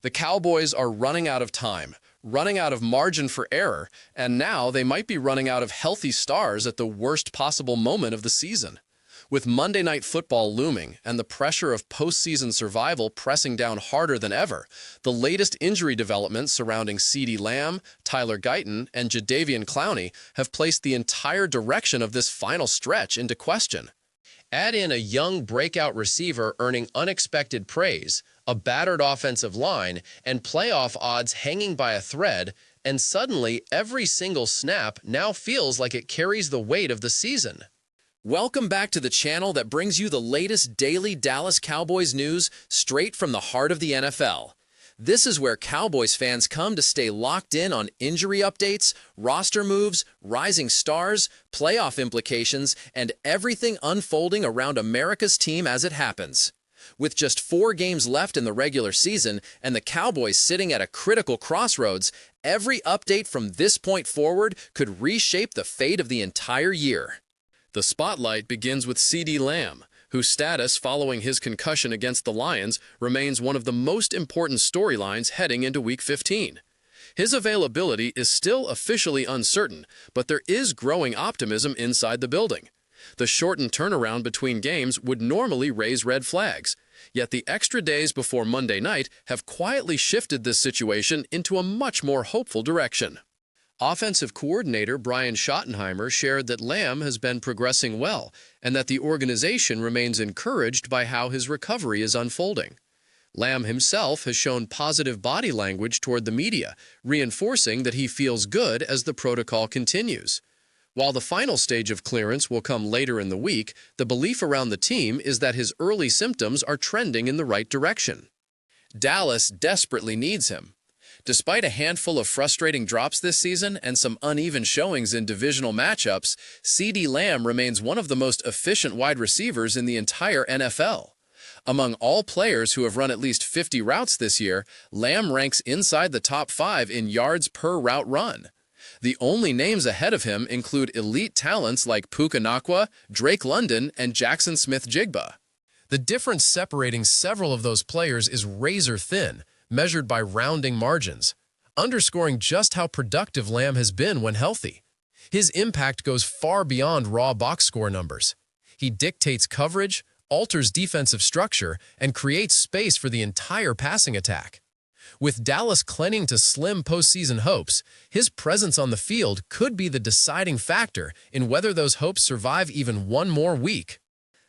The Cowboys are running out of time, running out of margin for error, and now they might be running out of healthy stars at the worst possible moment of the season. With Monday Night Football looming and the pressure of postseason survival pressing down harder than ever, the latest injury developments surrounding CeeDee Lamb, Tyler Guyton, and Jadeveon Clowney have placed the entire direction of this final stretch into question. Add in a young breakout receiver earning unexpected praise, a battered offensive line, and playoff odds hanging by a thread, and suddenly every single snap now feels like it carries the weight of the season. Welcome back to the channel that brings you the latest daily Dallas Cowboys news straight from the heart of the NFL. This is where Cowboys fans come to stay locked in on injury updates, roster moves, rising stars, playoff implications, and everything unfolding around America's team as it happens. With just 4 games left in the regular season and the Cowboys sitting at a critical crossroads, every update from this point forward could reshape the fate of the entire year. The spotlight begins with CeeDee Lamb, whose status following his concussion against the Lions remains one of the most important storylines heading into Week 15. His availability is still officially uncertain, but there is growing optimism inside the building. The shortened turnaround between games would normally raise red flags, yet the extra days before Monday night have quietly shifted this situation into a much more hopeful direction. Offensive coordinator Brian Schottenheimer shared that Lamb has been progressing well and that the organization remains encouraged by how his recovery is unfolding. Lamb himself has shown positive body language toward the media, reinforcing that he feels good as the protocol continues. While the final stage of clearance will come later in the week, the belief around the team is that his early symptoms are trending in the right direction. Dallas desperately needs him. Despite a handful of frustrating drops this season and some uneven showings in divisional matchups, CeeDee Lamb remains one of the most efficient wide receivers in the entire NFL. Among all players who have run at least 50 routes this year, Lamb ranks inside the top 5 in yards per route run. The only names ahead of him include elite talents like Puka Nacua, Drake London, and Jackson Smith-Jigba. The difference separating several of those players is razor thin, measured by rounding margins, underscoring just how productive Lamb has been when healthy. His impact goes far beyond raw box score numbers. He dictates coverage, alters defensive structure, and creates space for the entire passing attack. With Dallas clinging to slim postseason hopes, his presence on the field could be the deciding factor in whether those hopes survive even one more week.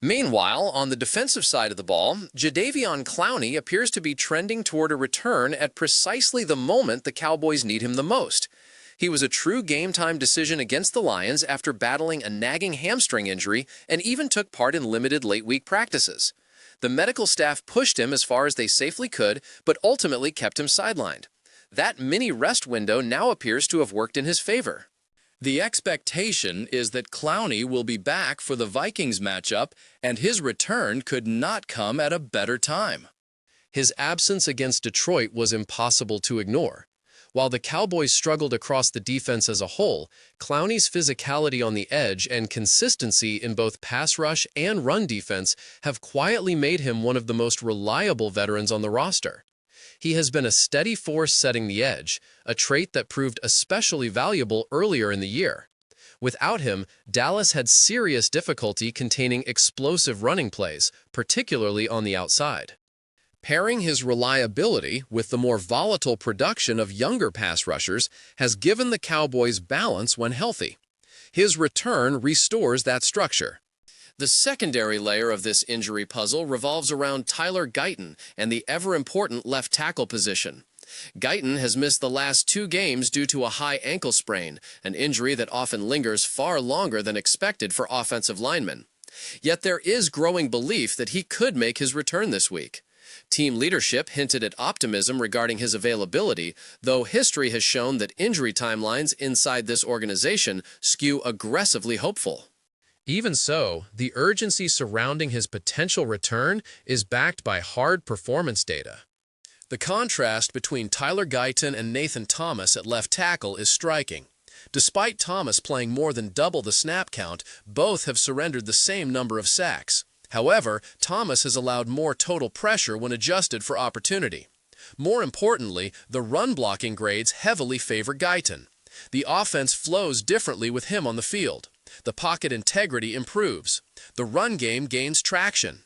Meanwhile, on the defensive side of the ball, Jadeveon Clowney appears to be trending toward a return at precisely the moment the Cowboys need him the most. He was a true game-time decision against the Lions after battling a nagging hamstring injury and even took part in limited late-week practices. The medical staff pushed him as far as they safely could, but ultimately kept him sidelined. That mini-rest window now appears to have worked in his favor. The expectation is that Clowney will be back for the Vikings matchup, and his return could not come at a better time. His absence against Detroit was impossible to ignore. While the Cowboys struggled across the defense as a whole, Clowney's physicality on the edge and consistency in both pass rush and run defense have quietly made him one of the most reliable veterans on the roster. He has been a steady force setting the edge, a trait that proved especially valuable earlier in the year. Without him, Dallas had serious difficulty containing explosive running plays, particularly on the outside. Pairing his reliability with the more volatile production of younger pass rushers has given the Cowboys balance when healthy. His return restores that structure. The secondary layer of this injury puzzle revolves around Tyler Guyton and the ever-important left tackle position. Guyton has missed the last 2 games due to a high ankle sprain, an injury that often lingers far longer than expected for offensive linemen. Yet there is growing belief that he could make his return this week. Team leadership hinted at optimism regarding his availability, though history has shown that injury timelines inside this organization skew aggressively hopeful. Even so, the urgency surrounding his potential return is backed by hard performance data. The contrast between Tyler Guyton and Nathan Thomas at left tackle is striking. Despite Thomas playing more than double the snap count, both have surrendered the same number of sacks. However, Thomas has allowed more total pressure when adjusted for opportunity. More importantly, the run-blocking grades heavily favor Guyton. The offense flows differently with him on the field. The pocket integrity improves. The run game gains traction.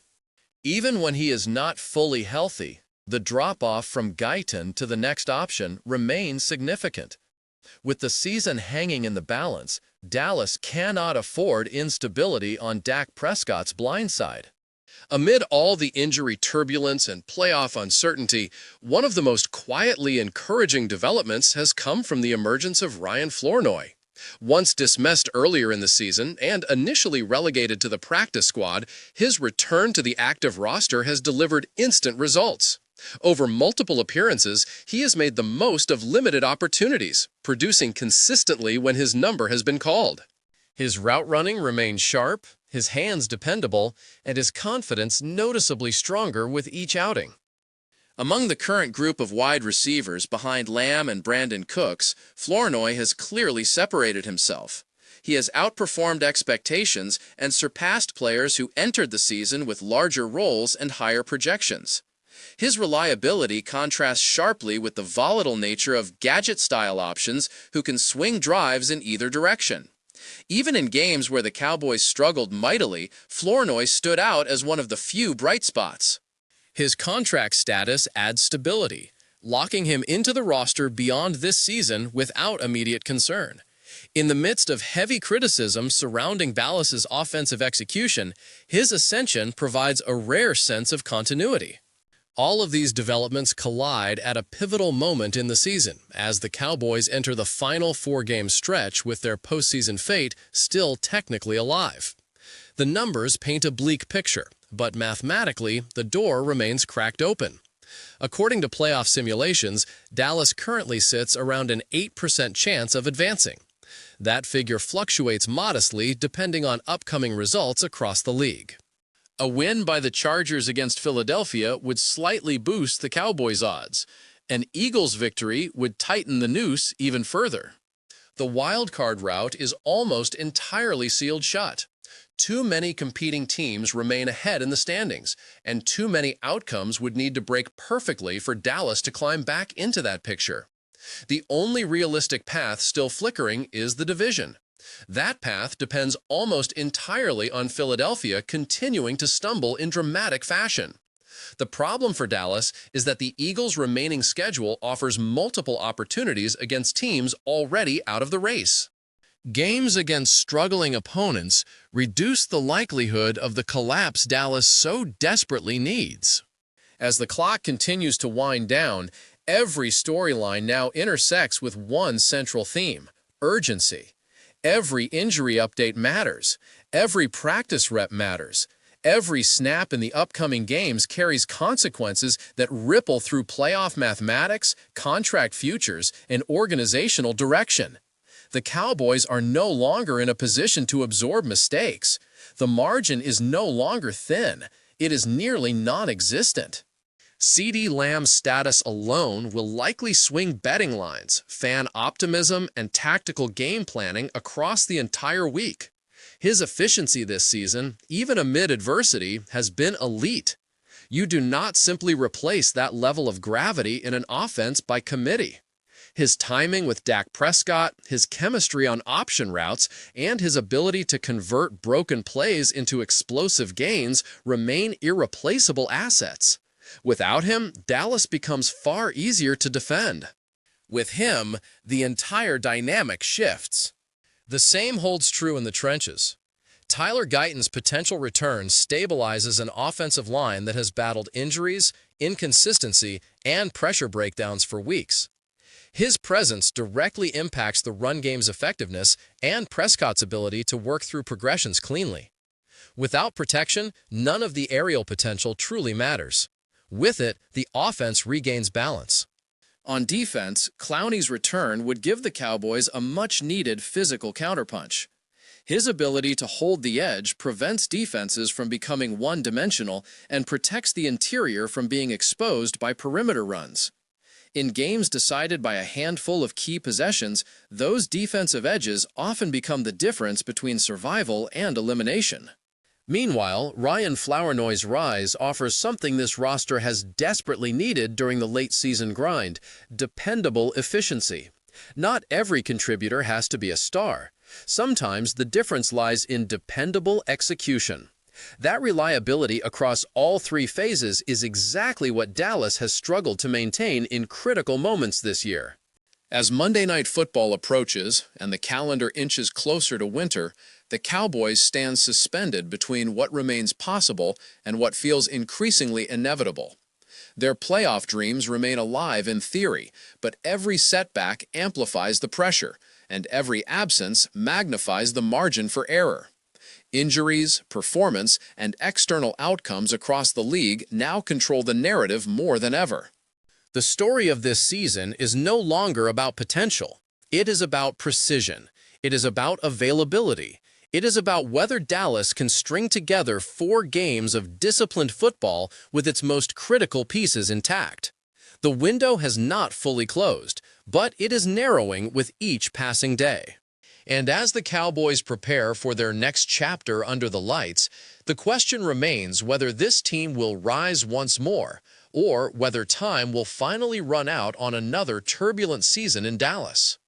Even when he is not fully healthy, the drop-off from Guyton to the next option remains significant. With the season hanging in the balance, Dallas cannot afford instability on Dak Prescott's blind side. Amid all the injury turbulence and playoff uncertainty, one of the most quietly encouraging developments has come from the emergence of Ryan Flournoy. Once dismissed earlier in the season and initially relegated to the practice squad, his return to the active roster has delivered instant results. Over multiple appearances, he has made the most of limited opportunities, producing consistently when his number has been called. His route running remains sharp, his hands dependable, and his confidence noticeably stronger with each outing. Among the current group of wide receivers behind Lamb and Brandon Cooks, Flournoy has clearly separated himself. He has outperformed expectations and surpassed players who entered the season with larger roles and higher projections. His reliability contrasts sharply with the volatile nature of gadget-style options who can swing drives in either direction. Even in games where the Cowboys struggled mightily, Flournoy stood out as one of the few bright spots. His contract status adds stability, locking him into the roster beyond this season without immediate concern. In the midst of heavy criticism surrounding Dallas's offensive execution, his ascension provides a rare sense of continuity. All of these developments collide at a pivotal moment in the season, as the Cowboys enter the final four-game stretch with their postseason fate still technically alive. The numbers paint a bleak picture, but mathematically, the door remains cracked open. According to playoff simulations, Dallas currently sits around an 8% chance of advancing. That figure fluctuates modestly depending on upcoming results across the league. A win by the Chargers against Philadelphia would slightly boost the Cowboys' odds. An Eagles victory would tighten the noose even further. The wild-card route is almost entirely sealed shut. Too many competing teams remain ahead in the standings, and too many outcomes would need to break perfectly for Dallas to climb back into that picture. The only realistic path still flickering is the division. That path depends almost entirely on Philadelphia continuing to stumble in dramatic fashion. The problem for Dallas is that the Eagles' remaining schedule offers multiple opportunities against teams already out of the race. Games against struggling opponents reduce the likelihood of the collapse Dallas so desperately needs. As the clock continues to wind down, every storyline now intersects with one central theme: urgency. Every injury update matters. Every practice rep matters. Every snap in the upcoming games carries consequences that ripple through playoff mathematics, contract futures, and organizational direction. The Cowboys are no longer in a position to absorb mistakes. The margin is no longer thin. It is nearly non-existent. CeeDee Lamb's status alone will likely swing betting lines, fan optimism, and tactical game planning across the entire week. His efficiency this season, even amid adversity, has been elite. You do not simply replace that level of gravity in an offense by committee. His timing with Dak Prescott, his chemistry on option routes, and his ability to convert broken plays into explosive gains remain irreplaceable assets. Without him, Dallas becomes far easier to defend. With him, the entire dynamic shifts. The same holds true in the trenches. Tyler Guyton's potential return stabilizes an offensive line that has battled injuries, inconsistency, and pressure breakdowns for weeks. His presence directly impacts the run game's effectiveness and Prescott's ability to work through progressions cleanly. Without protection, none of the aerial potential truly matters. With it, the offense regains balance. On defense, Clowney's return would give the Cowboys a much-needed physical counterpunch. His ability to hold the edge prevents defenses from becoming one-dimensional and protects the interior from being exposed by perimeter runs. In games decided by a handful of key possessions, those defensive edges often become the difference between survival and elimination. Meanwhile, Ryan Flournoy's rise offers something this roster has desperately needed during the late-season grind: dependable efficiency. Not every contributor has to be a star. Sometimes the difference lies in dependable execution. That reliability across all three phases is exactly what Dallas has struggled to maintain in critical moments this year. As Monday Night Football approaches and the calendar inches closer to winter, the Cowboys stand suspended between what remains possible and what feels increasingly inevitable. Their playoff dreams remain alive in theory, but every setback amplifies the pressure, and every absence magnifies the margin for error. Injuries, performance, and external outcomes across the league now control the narrative more than ever. The story of this season is no longer about potential. It is about precision. It is about availability. It is about whether Dallas can string together 4 games of disciplined football with its most critical pieces intact. The window has not fully closed, but it is narrowing with each passing day. And as the Cowboys prepare for their next chapter under the lights, the question remains whether this team will rise once more, or whether time will finally run out on another turbulent season in Dallas.